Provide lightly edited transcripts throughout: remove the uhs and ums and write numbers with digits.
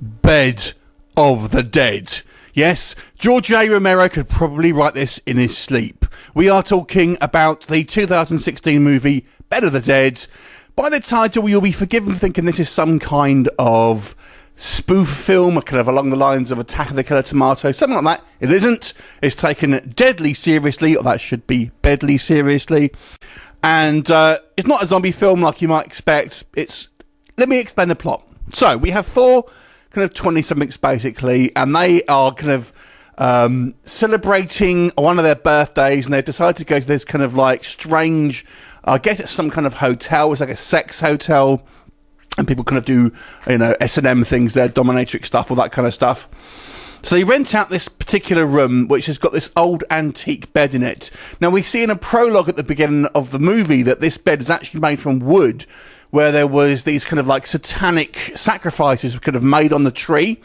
Bed of the Dead. Yes, George A. Romero could probably write this in his sleep. We are talking about the 2016 movie Bed of the Dead. By the title, you'll be forgiven for thinking this is some kind of spoof film, kind of along the lines of Attack of the Killer Tomato, something like that. It isn't. It's taken deadly seriously, or that should be bedly seriously. And it's not a zombie film like you might expect. Let me explain the plot. So, we have four kind of 20-somethings, basically, and they are kind of celebrating one of their birthdays, and they've decided to go to this kind of, like, strange, I guess it's some kind of hotel. It's like a sex hotel, and people kind of do, you know, S&M things there, dominatrix stuff, all that kind of stuff. So they rent out this particular room, which has got this old antique bed in it. Now, we see in a prologue at the beginning of the movie that this bed is actually made from wood, where there was these kind of like satanic sacrifices kind of made on the tree,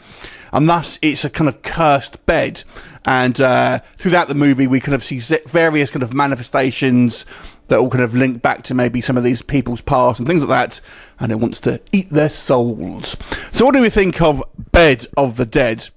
and thus it's a kind of cursed bed. And throughout the movie, we kind of see various kind of manifestations that all kind of link back to maybe some of these people's past and things like that, and it wants to eat their souls. So what do we think of Bed of the Dead?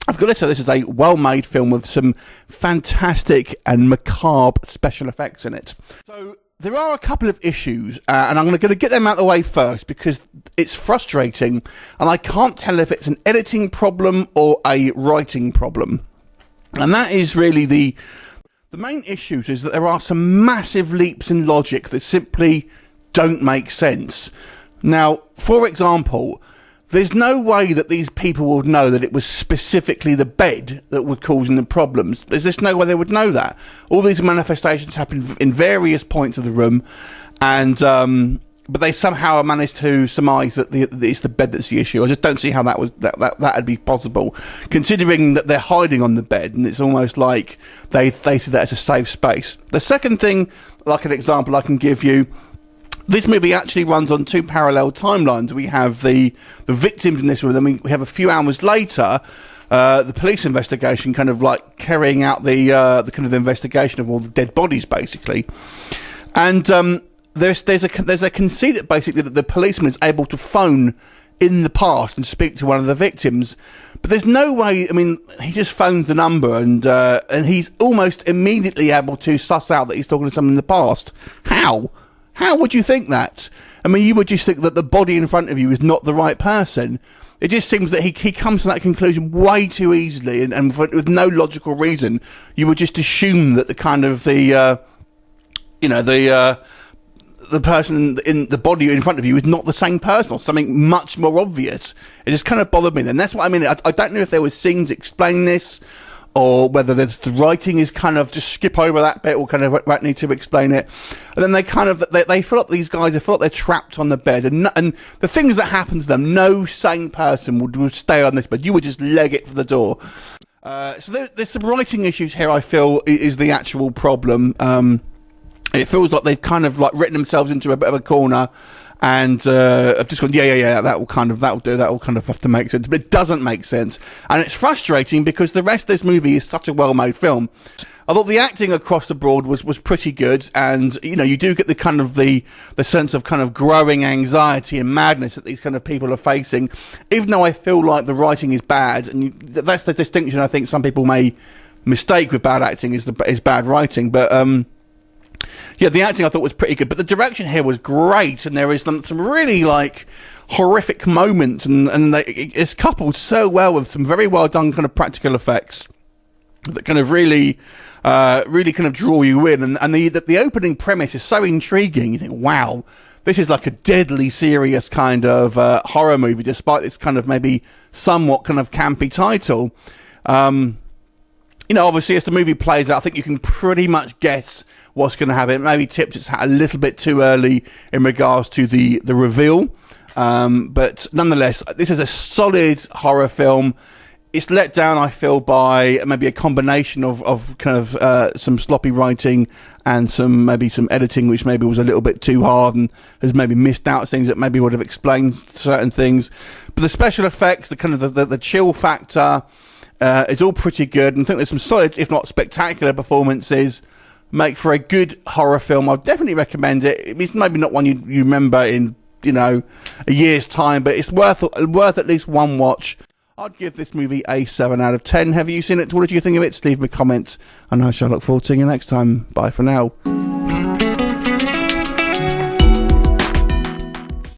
I've got to say, this is a well-made film with some fantastic and macabre special effects in it. So there are a couple of issues, and I'm going to get them out of the way first because it's frustrating, and I can't tell if it's an editing problem or a writing problem. And that is really the main issues is that there are some massive leaps in logic that simply don't make sense. Now, for example, there's no way that these people would know that it was specifically the bed that was causing the problems. There's just no way they would know that. All these manifestations happen in various points of the room, and but they somehow managed to surmise that it's the bed that's the issue. I just don't see how that'd be possible, considering that they're hiding on the bed, and it's almost like they see that as a safe space. The second thing, like an example I can give you, this movie actually runs on two parallel timelines. We have the victims in this room, then we have a few hours later the police investigation, kind of like carrying out the kind of the investigation of all the dead bodies, basically. And there's a conceit that basically that the policeman is able to phone in the past and speak to one of the victims, but there's no way. I mean, he just phones the number, and he's almost immediately able to suss out that he's talking to someone in the past. How would you think that? I mean, you would just think that the body in front of you is not the right person. It just seems that he comes to that conclusion way too easily, and with no logical reason. You would just assume that the kind of the person in the body in front of you is not the same person, or something much more obvious. It just kind of bothered me then. That's what I mean. I don't know if there were scenes explaining this, or whether the writing is kind of just skip over that bit, or kind of need to explain it. And then they kind of they feel like these guys, they feel like they're trapped on the bed, and the things that happen to them, no sane person would stay on this bed. You would just leg it for the door. So there's some writing issues here, I feel, is the actual problem. It feels like they've kind of like written themselves into a bit of a corner, and I've just gone, yeah, that'll do, that'll kind of have to make sense, but it doesn't make sense, and it's frustrating because the rest of this movie is such a well-made film. I thought the acting across the board was pretty good, and you know, you do get the kind of the sense of kind of growing anxiety and madness that these kind of people are facing, even though I feel like the writing is bad, and that's the distinction I think some people may mistake with bad acting is bad writing, but yeah, the acting I thought was pretty good, but the direction here was great, and there is some really like horrific moments, and it's coupled so well with some very well done kind of practical effects that kind of really kind of draw you in, and the opening premise is so intriguing. You think, wow, this is like a deadly serious kind of horror movie, despite this kind of maybe somewhat kind of campy title. You know, obviously as the movie plays out, I think you can pretty much guess what's going to happen. Maybe tipped it's a little bit too early in regards to the reveal, but nonetheless, this is a solid horror film. It's let down, I feel, by maybe a combination of kind of some sloppy writing and some editing, which maybe was a little bit too hard and has maybe missed out things that maybe would have explained certain things. But the special effects, the kind of the chill factor, is all pretty good, and I think there's some solid, if not spectacular, performances. Make for a good horror film. I'd definitely recommend it. It's maybe not one you remember in a year's time, but it's worth at least one watch. I'd give this movie a 7 out of 10. Have you seen it? What did you think of it? Leave me comments, and I shall look forward to seeing you next time. Bye for now.